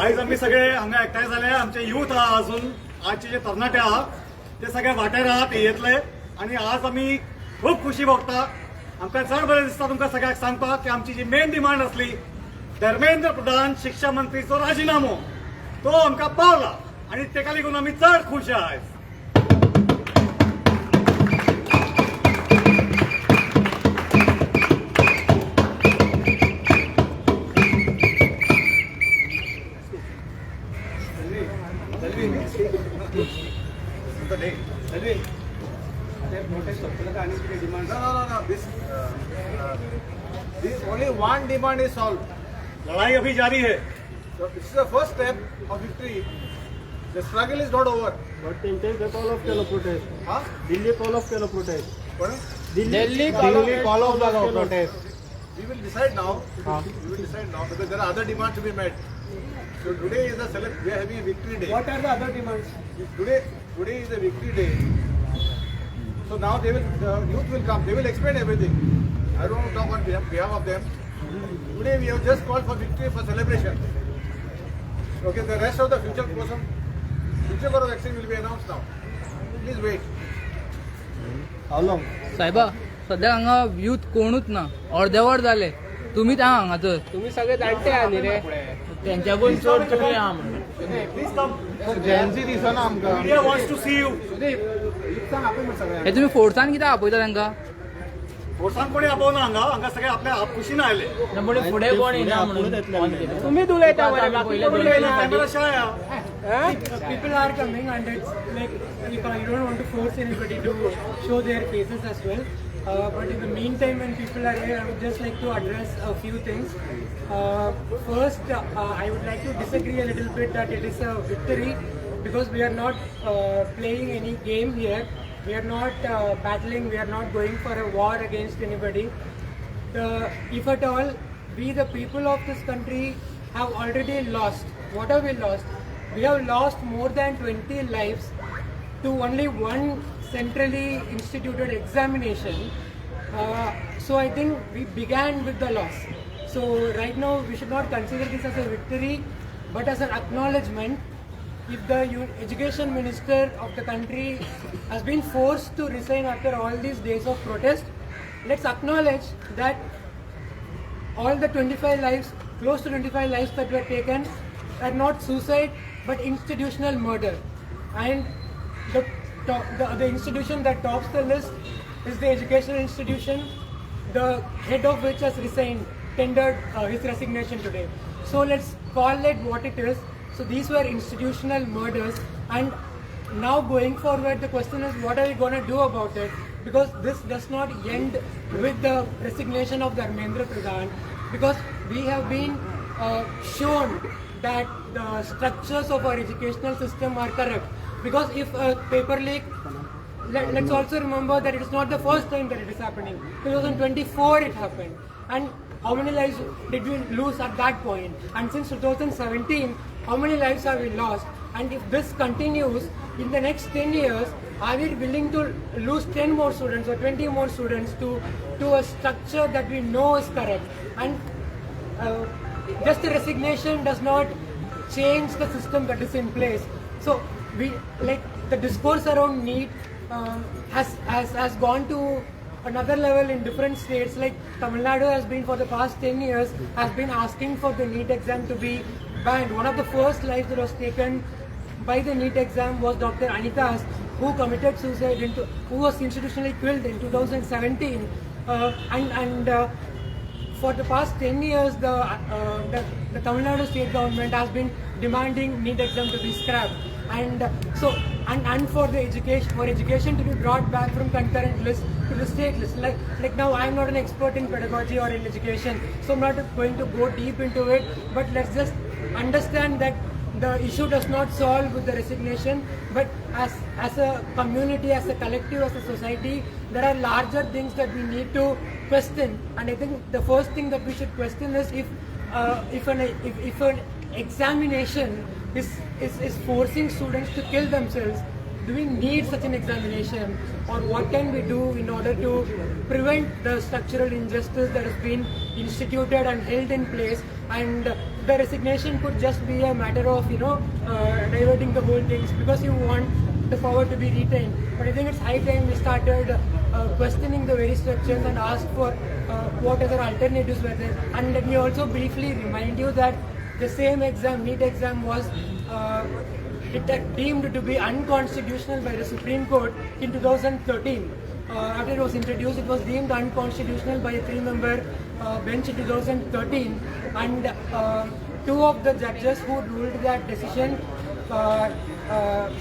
आज आम्ही सगळे हांगा एकठांय जाले. आमचे यूथ आहा अजून आजचे जे तरणाटे आहा ते सगळे वाटेर आहात येतले आणि आज आम्ही खूप खुशी भोगता. आमकां चड बरें दिसता तुमकां सगळ्यांक सांगपाक की आमची जी मेन डिमांड आसली धर्मेंद्र प्रधान शिक्षा मंत्रीचो राजिनामो तो आमकां पावला आणि तेका लागून आमी चड खूश आहात. This only one demand is solved. लड़ाई अभी जारी है. So this is the first step of victory. The struggle is not over. But they call off the protest. Huh? Delhi call off the protest. Pardon? Delhi call off the protest. We will decide now. We will decide now because there are other demands to be met. So today is we are having a victory day. What are the other demands? Today is a victory day. So now the youth will come. They will explain everything. I don't want to talk on behalf of them. Today we have just called for victory for celebration. Okay, the rest of the future course of action will be announced now. Please wait. How long? साहेबा सध्या हांगा youth कोणूच ना. अर्देवर जाले. तुम्हीच आहा हांगा तर. तुम्ही सगळे जाणटे आहा न्ही रे. त्यांच्याकून चड तुम्ही आहा म्हणून. Please come. जेन्सी दिसना आमकां. Media wants to see you. हे तुम्ही फोर्सान कित्याक आपयता तांकां? फोर्सान कोणी आपोवना हांगा. हांगा सगळे आपल्या खुशीन आयले. फुडें कोण येना म्हणून तुम्ही उलयता मरे बाकी कोण उलयना. कॅमेरा शाय हा. People are coming and it's like if I don't want to force anybody to show their faces as well. But in the meantime, when people are here, I would just like to address a few things. First, I would like to disagree a little bit that it is a victory because we are not playing any game here. We are not battling. We are not going for a war against anybody. If at all, we the people of this country have already lost. What have we lost? We have lost more than 20 lives to only one centrally instituted examination. So I think we began with the loss. So right now we should not consider this as a victory but as an acknowledgement. If the education minister of the country has been forced to resign after all these days of protest, let's acknowledge that all the 25 lives, close to 25 lives that were taken are not suicide but institutional murder. And the institution that tops the list is the educational institution, the head of which has resigned, tendered his resignation today. So let's call it what it is. So these were institutional murders, and now going forward the question is what are we going to do about it, because this does not end with the resignation of Dharmendra Pradhan, because we have been shown that the structures of our educational system are corrupt. Because if a paper leak, let's also remember that it is not the first time that it is happening. 2024 it happened, and how many lives did we lose at that point? And since 2017, how many lives have we lost? And if this continues in the next 10 years, are we willing to lose 10 more students or 20 more students to a structure that we know is corrupt? And just a resignation does not change the system that is in place. So we the discourse around NEET has gone to another level in different states. Like Tamil Nadu has been for the past 10 years has been asking for the NEET exam to be banned. One of the first lives that was taken by the NEET exam was Dr. Anitas, who committed suicide, who was institutionally killed in 2017. For the past 10 years, the Tamil Nadu state government has been demanding NEET exam to be scrapped. And for education to be brought back from concurrent list to the state list. Like now, I am not an expert in pedagogy or in education, so I'm not going to go deep into it. But let's just understand that the issue does not solve with the resignation, but as a community, as a collective, as a society, there are larger things that we need to question. And I think the first thing that we should question is if an examination is forcing students to kill themselves. Do we need such an examination, or what can we do in order to prevent the structural injustice that has been instituted and held in place? And the resignation could just be a matter of diverting the whole things because you want the power to be retained. But I think it's high time we started questioning the very structures and asked for what other alternatives were there. And let me also briefly remind you that the same exam, NEET exam, was deemed to be unconstitutional by the Supreme Court in 2013. After it was introduced, it was deemed unconstitutional by a 3-member bench in 2013, and 2 of the judges who ruled that decision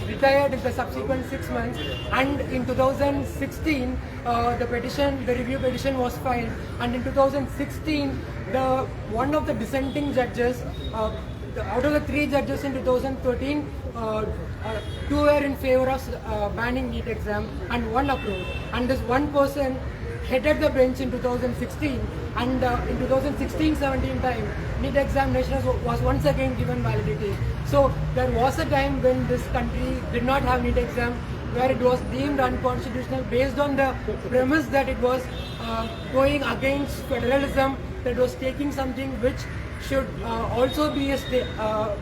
retired in the subsequent 6 months, and in 2016 the review petition was filed, and in 2016 one of the dissenting judges, out of the 3 judges in 2013, 2 were in favor of banning NEET exam and 1 approved, and this one person headed the bench in 2016, and in 2016-17 time NEET examination was once again given validity. So there was a time when this country did not have NEET exam, where it was deemed unconstitutional based on the premise that it was going against federalism, that it was taking something which should also be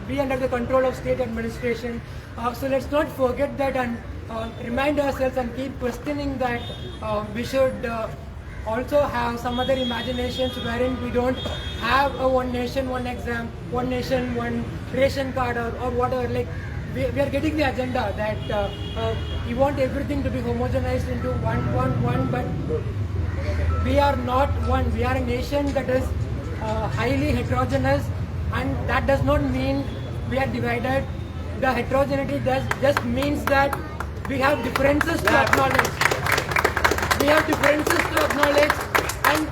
be under the control of state administration. So let's not forget that, and remind ourselves and keep questioning that we should also have some other imaginations wherein we don't have a one nation, one exam, one nation, one ration card, or whatever. Like we are getting the agenda that we want everything to be homogenized into one, but we are not one. We are a nation that is highly heterogeneous, and that does not mean we are divided. The heterogeneity just means that we have differences to acknowledge. We have differences to acknowledge, and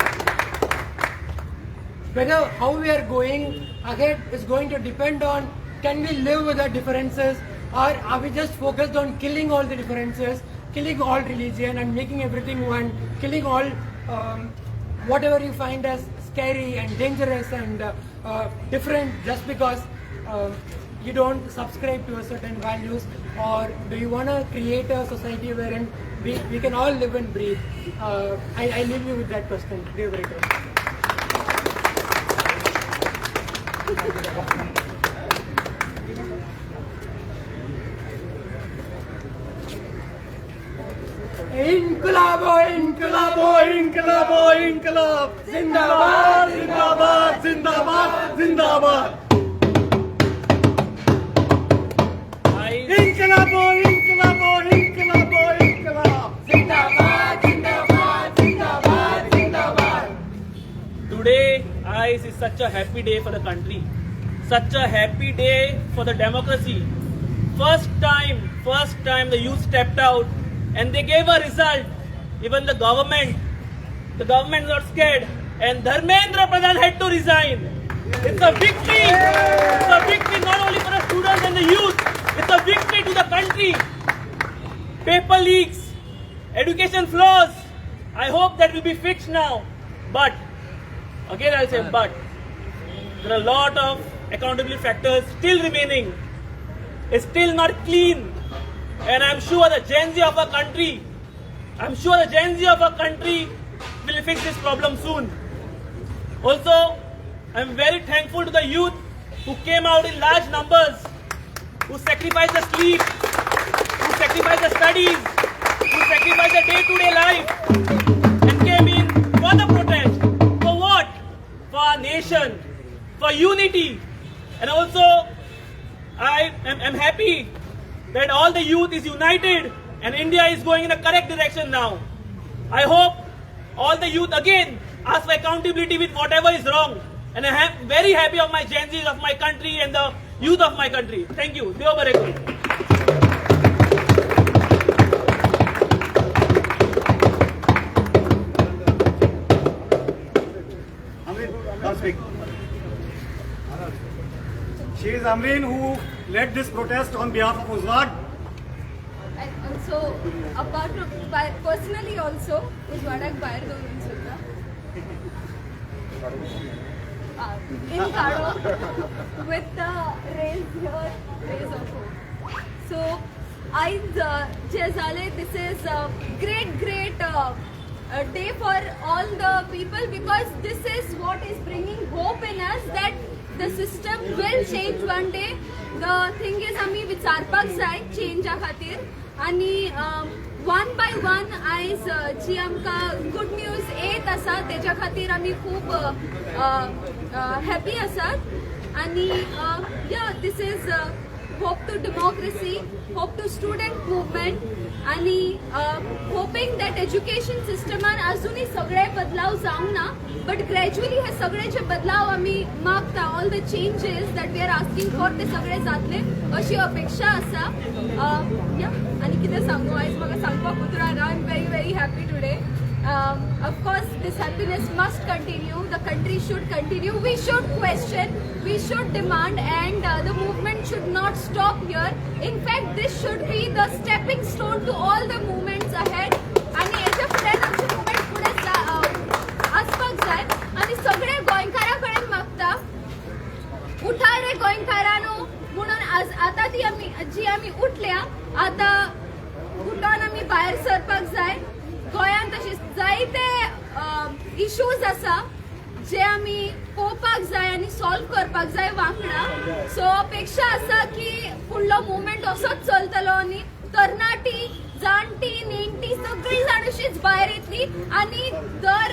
whether how we are going ahead is going to depend on, can we live with our differences, or are we just focused on killing all the differences, killing all religion and making everything one, killing all whatever you find as scary and dangerous and different just because you don't subscribe to a certain values? Or do you want to create a society wherein we can all live and breathe? I leave you with that question. Dear Director. Inqilabo, Inqilabo, Inqilabo, Inqilab! Zindabad, Zindabad, Zindabad, Zindabad! Inqilabo, Inqilabo, Inqilabo, Inqilab! Zindabad, Zindabad, Zindabad, Zindabad! Today, is such a happy day for the country, such a happy day for the democracy. First time the youth stepped out and they gave a result. Even the government is not scared, and Dharmendra Pradhan had to resign. It's a victory. It's a victory not only for the students and the youth, it's a victory to the country. Paper leaks, education flaws, I hope that will be fixed now. But, again I'll say but, there are a lot of accountability factors still remaining. It's still not clean. And I'm sure the Gen Z of our country, will fix this problem soon. Also, I'm very thankful to the youth who came out in large numbers, who sacrificed their sleep, who sacrificed their studies, who sacrificed their day-to-day life, and came in for the protest. For what? For our nation, for unity. And also, I am happy that all the youth is united and India is going in a correct direction now. I hope all the youth again ask for accountability with whatever is wrong. And I am very happy of my Gen Zs of my country and the youth of my country. Thank you. Deo Barekul. Amreen, come speak. She is Amreen who led this protest on behalf of Uzwad. And also, apart from, personally also, Uzwadak Bayar Government Sutta. in Karo with the raise here, raise of hope. So, this is a great day for all the people, because this is what is bringing hope in us that the system will change one day. The thing is, आम्ही विचारपाक जाय चेंजा खातीर, आणि one by one आयज जी आमकां good news येत आसा तेच्या खातीर आमी खूब हॅपी आसात. आणि this is hope to democracy, hope to student movement, आणि hoping that education systeman अजूनही सगळे बदलाव जावंक ना, but gradually हे सगळे जे बदलाव आम्ही मागता, all the changes that we are asking for ते सगळे जातले अशी अपेक्षा आसा. आणि कितें सांगू, आयज म्हाका सांगपाक उतराना. I am very happy today. Of course, this happiness must continue. The country should continue. We should question, we should demand, and the movement should not stop here. In fact, this should be the stepping stone to all the movements ahead. आणि याच्या फुडें आमचे movement फुडें आसपाक जाय. आणि सगळे गोंयकारां कडेन मागता, उठा रे गोंयकारांनो म्हणून. आज आतां जी आमी उठल्या, आतां उठून आमी भायर सरपाक जाय. गोंयांत तशेंच जायते इश्यूज आसा जे आमी पळोवपाक जाय आनी सॉल्व करपाक जाय वांगडा. सो अपेक्षा आसा की फुडलो मुवमेंट असोच चलतलो, आनी तरणाटी, जाणटी, नेणटी सगळीं जाण अशीच भायर येतली, आनी दर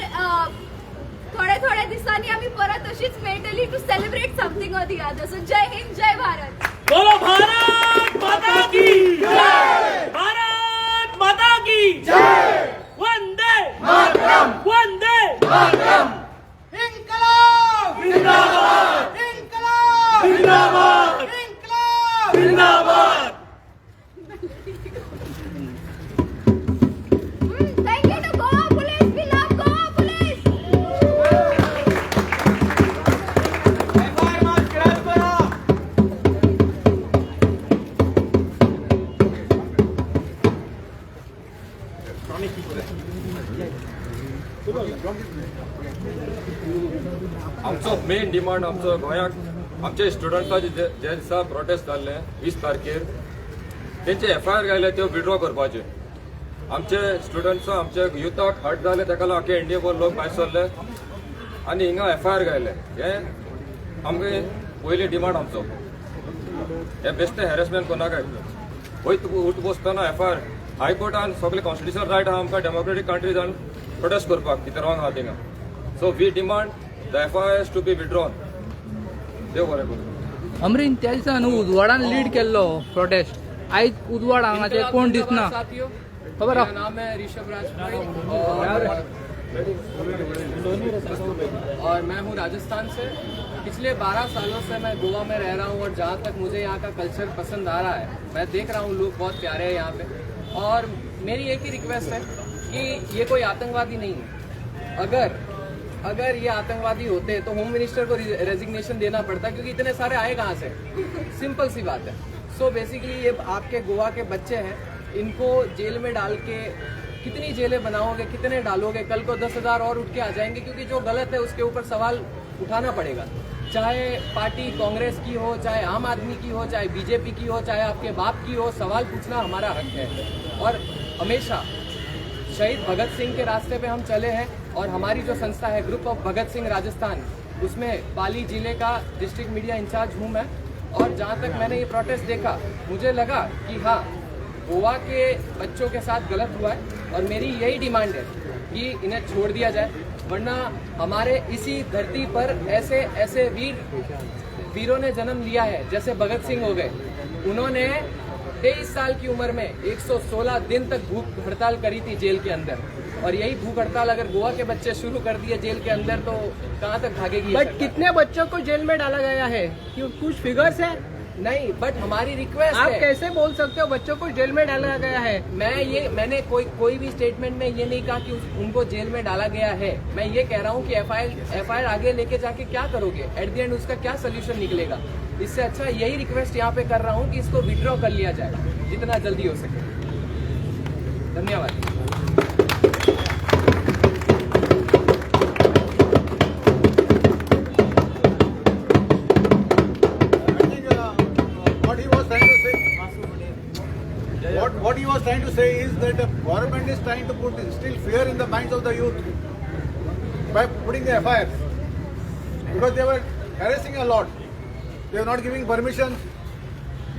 थोड्या दिसांनी आमी परत अशीच मेळटली to celebrate something or the other. So Jai Hind, जय भारत. बोलो भारत माता की जय, भारत माता की जय, वंदे मातरम, वंदे मातरम. इन्कलाब जिंदाबाद, इन्कलाब जिंदाबाद, इन्कलाब जिंदाबाद. Thank you to Goa Police. We love Goa Police. FIR March crash करा. आमचो मेन डिमांड आमचो गोंयाक आमचे स्टुडंट्साचे जे दिसा प्रोटेस्ट जाल्ले 20 तारखेर तेंचे FIR घायले त्यो विड्रॉ करपाचे. आमचे स्टुडंट्स आमचे युथाक हर्ट जाले, तेका लागून आख्खे इंडियेभर लोक भायर सरले आनी हिंगा FIR घायले. हे आमगे पयली डिमांड आमचो. हे बेश्टे हॅरेसमेंट कोनाकाय. वयत उठ बसतना FIR हायकोर्टान सगळे कॉन्स्टिट्युशनल रायट आहा आमकां डेमोक्रेटीक कंट्रीजान प्रोटेस्ट करपाक, कितें रॉंग आहा थिंगा. So we demand the FIR to be withdrawn. देव बरें करूं. अमरीन त्या दिसा न्हू उजवाडान लीड केल्लो प्रोटेस्ट, आयज उजवाड हांगाचे कोण दिसना. खबर मेरा नाम है ऋषभ राजपुरी और मैं हूँ राजस्थान से. पिछले 12 सालों से मैं गोवा में रह रहा हूँ और जहाँ तक मुझे यहाँ का कल्चर पसंद आ रहा है, मैं देख रहा हूँ लोग बहुत प्यारे हैं यहाँ पे. और मेरी एक ही रिक्वेस्ट है कि ये कोई आतंकवादी नहीं है. अगर ये आतंकवादी होते तो होम मिनिस्टर को रेजिग्नेशन देना पड़ता, क्योंकि इतने सारे आए कहाँ से. सिंपल सी बात है. सो बेसिकली ये आपके गोवा के बच्चे हैं, इनको जेल में डाल के कितनी जेलें बनाओगे, कितने डालोगे. कल को 10,000 और उठ के आ जाएंगे, क्योंकि जो गलत है उसके ऊपर सवाल उठाना पड़ेगा. चाहे पार्टी कांग्रेस की हो, चाहे आम आदमी की हो, चाहे बीजेपी की हो, चाहे आपके बाप की हो, सवाल पूछना हमारा हक है. और हमेशा शहीद भगत सिंह के रास्ते पे हम चले हैं, और हमारी जो संस्था है ग्रुप ऑफ भगत सिंह राजस्थान, उसमें पाली जिले का डिस्ट्रिक्ट मीडिया इंचार्ज हूँ मैं. और जहाँ तक मैंने ये प्रोटेस्ट देखा, मुझे लगा कि हाँ, गोवा के बच्चों के साथ गलत हुआ है, और मेरी यही डिमांड है कि इन्हें छोड़ दिया जाए. वरना हमारे इसी धरती पर ऐसे ऐसे वीरों ने जन्म लिया है, जैसे भगत सिंह हो गए. उन्होंने 23 साल की उम्र में 116 दिन तक भूख हड़ताल करी थी जेल के अंदर. और यही भूख हड़ताल अगर गोवा के बच्चे शुरू कर दिए जेल के अंदर, तो कहाँ तक भागेगी. बट कितने बच्चों को जेल में डाला गया है, क्यों कुछ फिगर्स है? नहीं, बट हमारी रिक्वेस्ट आप है. कैसे बोल सकते हो बच्चों को जेल में डाला गया है? मैंने कोई भी स्टेटमेंट में ये नहीं कहा कि उनको जेल में डाला गया है. मैं ये कह रहा हूँ कि एफआईआर आगे लेके जाके क्या करोगे, एट द एंड उसका क्या सोल्यूशन निकलेगा. इससे अच्छा यही रिक्वेस्ट यहाँ पे कर रहा हूँ कि इसको विड्रॉ कर लिया जाए जितना जल्दी हो सके. धन्यवाद. What he was trying to say is that the government is trying to instill fear in the minds of the youth by putting the FIR, because they were harassing a lot. They were not giving permission.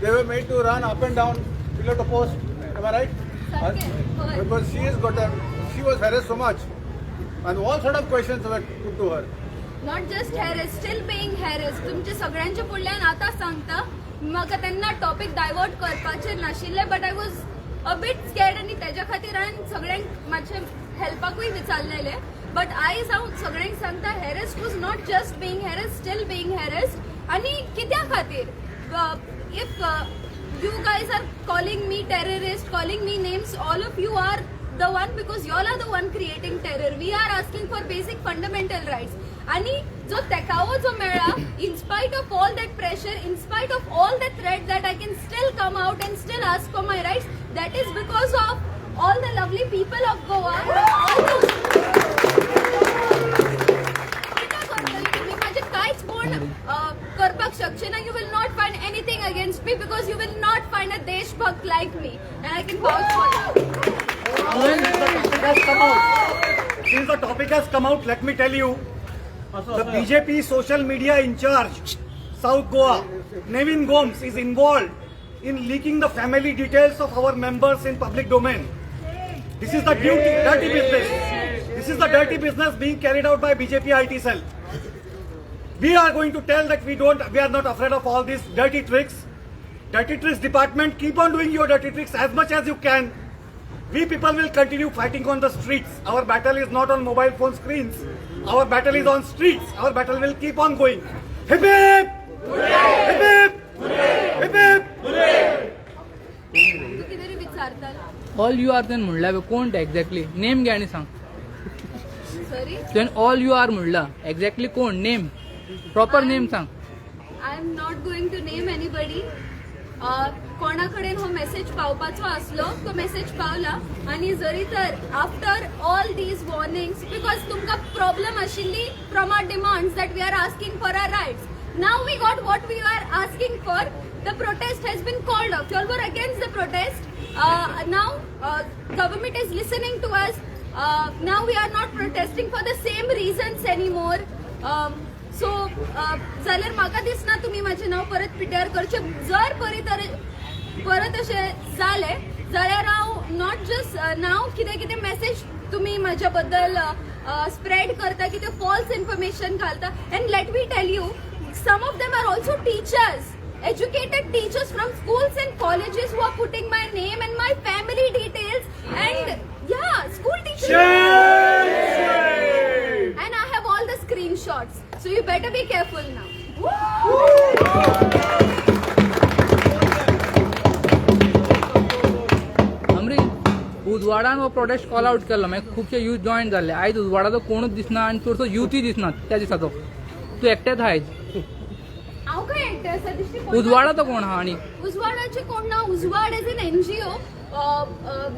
They were made to run up and down, pillar to post. Am I right? Because she was harassed so much, and all sort of questions were put to her. Not just harass, still being harass. तुमचे सगळ्यांचे फुडल्यान आतां सांगता, म्हाका तेन्ना topic divert करपाचे नाशिल्ले, but I was a bit scared आनी तेज्या खातीर हांवें सगळ्यांक मातशें हेल्पाकूय विचारलेले. बट आयज हांव सगळ्यांक सांगता, harass was not just being harass, still being harass. आनी कित्या खातीर? If you guys are calling me terrorist, calling me names, all of you are the one, because you all are the one creating terror. We are asking for basic fundamental rights. आणि जो तेकावो जो मेळ्ळा, in spite of all that pressure, in spite of all the threat, that I can still come out and still ask for my rights, that is because of all the lovely people of Goa. तुम्ही माझे कांयच कोण करपाक शकचे ना. You will not find anything against me, because you will not find a deshbhakt like me, and I can vouch for that. Since the topic has come out, let me tell you, the BJP social media in charge, South Goa, Nevin Gomes, is involved in leaking the family details of our members in public domain. This is the dirty business. This is the dirty business being carried out by BJP IT cell. We are going to tell that we are not afraid of all these dirty tricks. Dirty tricks department, keep on doing your dirty tricks as much as you can. We people will continue fighting on the streets. Our battle is not on mobile phone screens. Our battle is on streets. Our battle will keep on going. Hip hip! Hip hip! Hip hip! तू कितें विचारता? All you are तेन म्हणल्यार कोण ते exactly? Name घे आनी सांग. सॉरी, तेन ऑल यू आर म्हणला एक्झॅक्टली कोण? नेम, प्रॉपर नेम सांग. I am not going to name anybody. कोणा कडेन हो मेसेज पावपाचो आसलो, तो मेसेज पावला. आनी जरी तर after all these warnings, because तुमकां प्रॉब्लम आशिल्ली from our demands that we are asking for our rights. Now we got what we are asking for. The protest has been called off. You all were against the protest. Now government is listening to us. Now we are not protesting for the same reasons anymore. So जाल्यार म्हाका दिसना तुमी म्हाजें नांव परत पिट्यार करचे. जर परत अशें जालें जाल्यार हांव नॉट जस्ट नाव कितें कितें मेसेज तुमी म्हाज्या बद्दल स्प्रेड करता, कितें फॉल्स इन्फॉर्मेशन घालता. And let me tell you, some of them are also teachers. Educated teachers from schools and colleges who are putting my name and my family details, and yeah, school teachers. And I have all the screenshots, so you better be careful now. अमरी, उजवाडान हो protest call out केलो, मागीर खुबशे youth join जाल्ले. आयज उजवाडाचो कोणूच दिसना आनी चडसो यूथय दिसना त्या दिसाचो. तूं एकटेच आयज. हांव खंय एकटें आसा दिसता. उजवाडाचो कोण आहा? आनी उजवाडाचें कोण ना. Ujwad as an NGO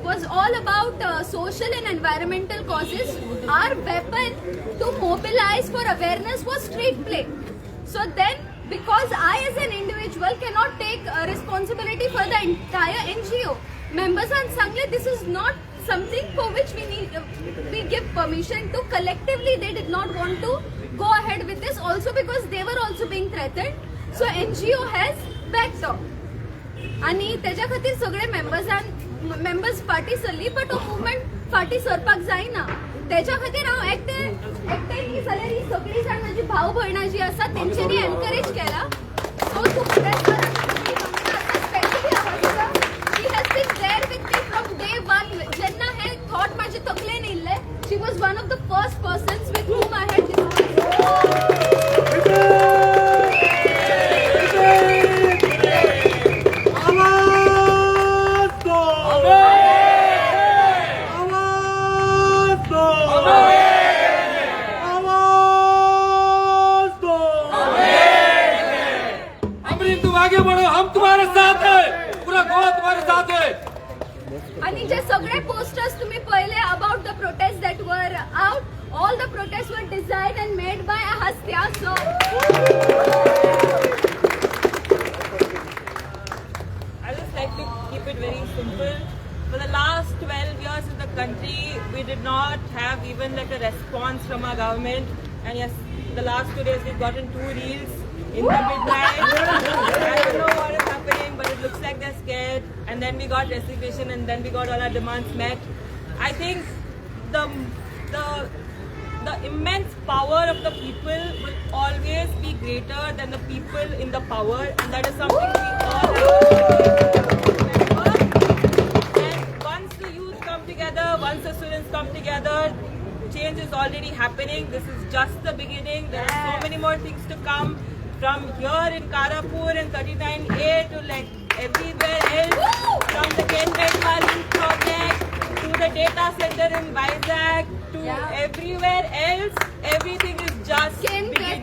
was all about social and environmental causes. Our weapon to mobilize for awareness was street play. So then, because I as an individual cannot take responsibility for the entire NGO, members are सांगले this is not something for which we give permission to. Collectively they did not want to go ahead with this, also because they were also being threatened. So NGO has backed off. आणि त्याच्या खातीर सगळे members फाटी सरली, but हो movement फाटी सरपाक जायना. त्याच्या खातीर हांव एकटे न्ही जाल्यार ही सगळीं जाण म्हजी भाव भयणां जी आसा तेंच्यांनी एनकरेज केला. सो तूं फुडें sir, specially she has been there with me from day one. जेन्ना हे थॉट म्हाजे तकलेन येयल्ले, she was one of the first persons with whom I had discussed. आगे बढ़ो, हम तुम्हारे साथ हैं, पूरा गोवा तुम्हारे साथ है. आणि जे सगळे पोस्टर्स तुम्ही पहिले about the protest that were out, all the protest were designed and made by हस्त्या. So I just like to keep it it very simple. For the last 12 years in the country, we did not have even like a response from our government. And yes, the last 2 days we've gotten 2 reels in the midnight. I don't know what is happening, but it looks like they're scared. And then we got resignation, and then we got all our demands met. I think the immense power of the people will always be greater than the people in the power, and that is something we all have to remember. And once the youth come together, once the students come together, change is already happening. This is just the beginning. There are so many more things to come. From here in Karapur and 39A to like everywhere else, from the Kendrick project to the data center in Vizag to everywhere else, everything is just beginning.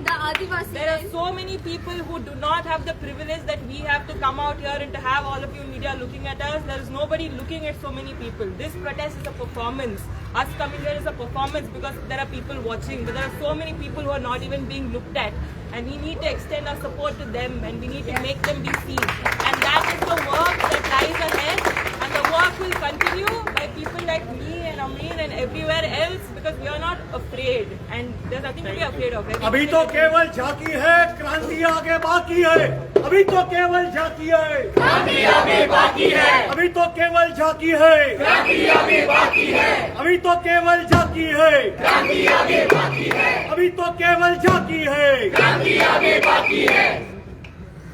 The Adivasi. There are so many people who do not have the privilege that we have to come out here and to have all of you media looking at us. There is nobody looking at so many people. This protest is a performance. Us coming here is a performance because there are people watching, but there are so many people who are not even being looked at. And we need to extend our support to them, and we need to make them be seen. And that is the work that lies ahead, and the work will continue by people like me and Amreen and everywhere else, because we are not afraid, and there's nothing to be afraid of. अभी तो केवल झांकी है, क्रांति आगे बाकी है. अभी तो केवल झांकी है, क्रांति आगे बाकी है. अभी तो केवल झांकी है, क्रांति आगे बाकी है. अभी तो केवल झांकी है, क्रांति आगे बाकी है. अभी तो केवल झांकी है, क्रांति आगे बाकी है.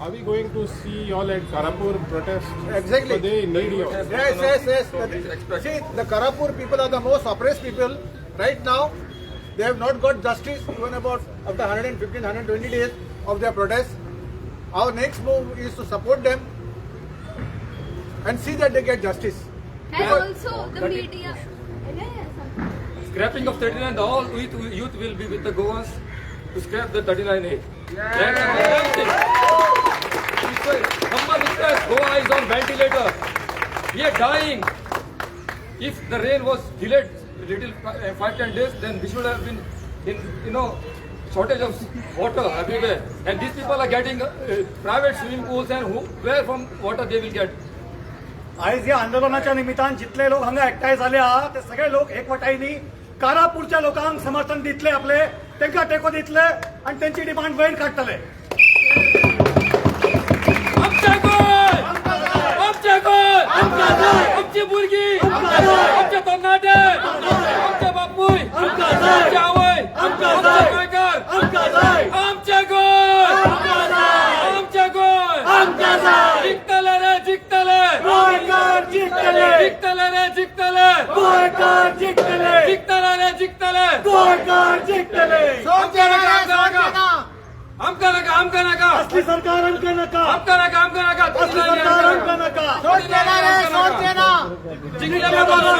Are we going to see y'all at Karapur protest? Exactly. So they need you. Yes. See, the Karapur people are the most oppressed people right now. They have not got justice even about after 115, 120 days of their protest. Our next move is to support them and see that they get justice. And also the media. Scrapping of 39, the all youth will be with the Goans to scrap the 39A. Goa is on ventilator. We are dying. If the rain was delayed little 5-10 days, then we should have been in shortage of water everywhere. And these people are getting private swimming pools, and where from water they will get? आज या आंदोलनाच्या निमित्तान जितले लोक हांगा एकठांय झाले आहात ते सगळे लोक एकवटायनी कारापूरच्या लोकांक समर्थन दितले, आपले तांकां टेको दितले आणि त्यांची डिमांड वयर काडटले. आमची भुरगीं, आमचे तरणाटे, आमचे बापूय, आमचे आवय, आमचे गोंयकार, आमचे गोंय, आमचे गोंय, जिंकतले रे जिंकतले, गोंयकार जिंकतले, जिंकतले रे जिंकतले, गोंयकार जिंकतले, जिंकतले रे जिंकतले, गोंयकार जिंकतले. आमकां नाका असली सरकार आमकां नाका, आमकां नाका असली सरकार आमकां नाका. जिंकल्या बरोबर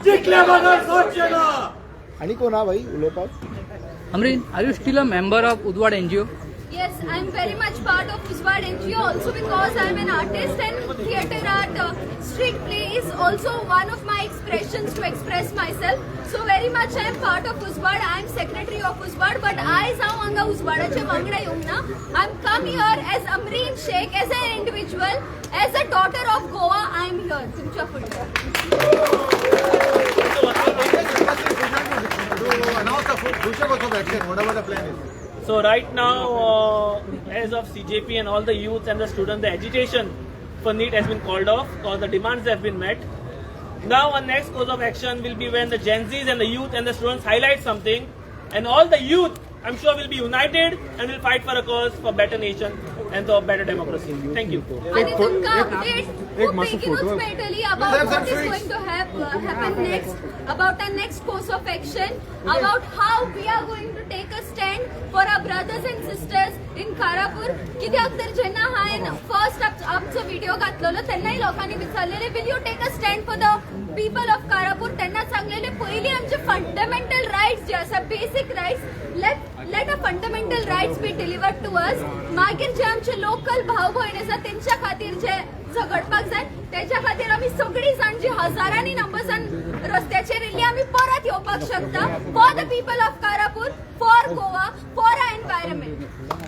जिंकल्या बगर सोडचे ना. आणि कोण हा भाई उलोवपाक? Amreen, are you still a member of Udwad NGO? Yes, I'm very much part of Uswad NGO also because I'm an artist, and theatre art, street play is also one of my expressions to express myself. So very much I'm part of Uswad. I'm secretary of Uswad, but I जाऊ हांगा उजवाडाचे वांगडा येवंक ना. I'm come here as Amreen Sheikh, as an individual, as a daughter of Goa. I'm here. तुमच्या फुडे. To announce the future course of action, whatever the plan is. So right now, as of CJP and all the youth and the students, the agitation for NEET has been called off because the demands have been met. Now our next course of action will be when the Gen Zs and the youth and the students highlight something, and all the youth, I'm sure, will be united and will fight for a cause for better nation and for better democracy. Thank you. आणि तुमका update खूप बेगीनच मेळटली about what is going to happen next, about our next course of action, about how we are going to take a stand for our brothers and sisters in Karapur. कित्याक तर जेन्ना हांवें first आमचो video घातलेलो तेन्नाय लोकांनी विचारलेले will you take a stand for the people of Karapur. तेन्ना सांगलेले पयली आमचे फंडामेंटल रायट्स जे आसा, basic rights, let a fundamental rights be delivered to us. मागीर जे आमचे लोकल भाव भयण आसा तेंच्या खातीर जे झगडपाक जाय त्याच्या खातीर आमी सगळी जाण जी हजारांनी नंबर्सान रस्त्याचेर येयल्ली आमी परत येवपाक शकता. For the people of Karapur, for Goa, for our environment.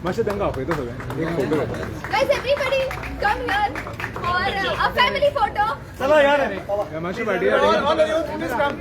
मातशें तांकां आपयता सगळें एक फोटो घेता Guys, everybody come here for a family photo. चला यार मातशें फाटी All the youth, please come.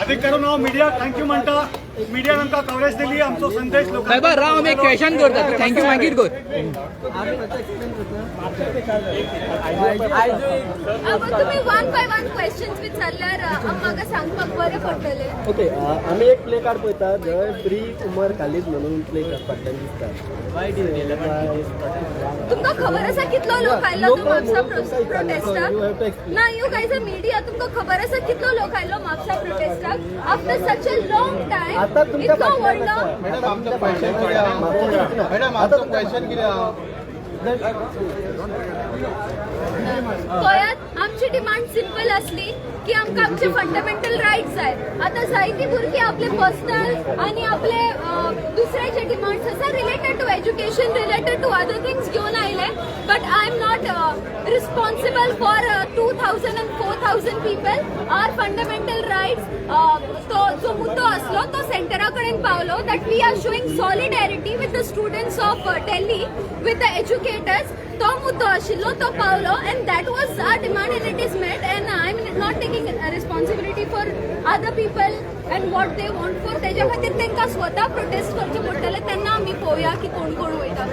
अधिक करून हांव मिडियाक थँक्यू म्हणटा. मिडियान आमकां कवरेज दिली, आमचो संदेश लोकांक साहेबा राव आमी एक क्वेश्चन करता थँक्यू मागीर कर. तुम्ही वन बाय वन क्वेश्चन्स विचारल्यार म्हाका सांगपाक बरें पडटलें. ओके आमी एक प्ले कार्ड पळयता जंय फ्री उमर खालीद म्हणून प्ले कार्ड दिसता. तुमकां खबर आसा कितलो लोक आयलो तो म्हापसा प्रोटेस्टाक? ना यू गायज अ मिडिया, तुमकां खबर आसा कितलो लोक आयलो म्हापसा प्रोटेस्टाक? After such a long time आता तुमच्या इतलो व्हडलो. मॅडम आमचं क्वेश्चन कितें मॅडम आमचं क्वेश्चन कितें गोंयांत आमची डिमांड सिंपल असली की आमकां आमचे फंडामेंटल रायट्स जाय. आतां जायतीं भुरगीं आपले पर्सनल आनी आपले दुसरे जे डिमांड्स आसा related to education, related to other things घेवन आयले. But I am not responsible for 2000 and 4000 people. Our fundamental rights तो जो मुद्दो असलो तो सेंटरा कडेन पावलो that we are showing solidarity with the students of Delhi, with the educators. तो मुद्दो आशिल्लो तो पावलो and that was our demand and it is met, and I'm not taking responsibility for other people and what they want for. तेज्या खातीर तांकां स्वता protest करचें पडटलें. तेन्ना आमी पळोवया की कोण कोण वयता.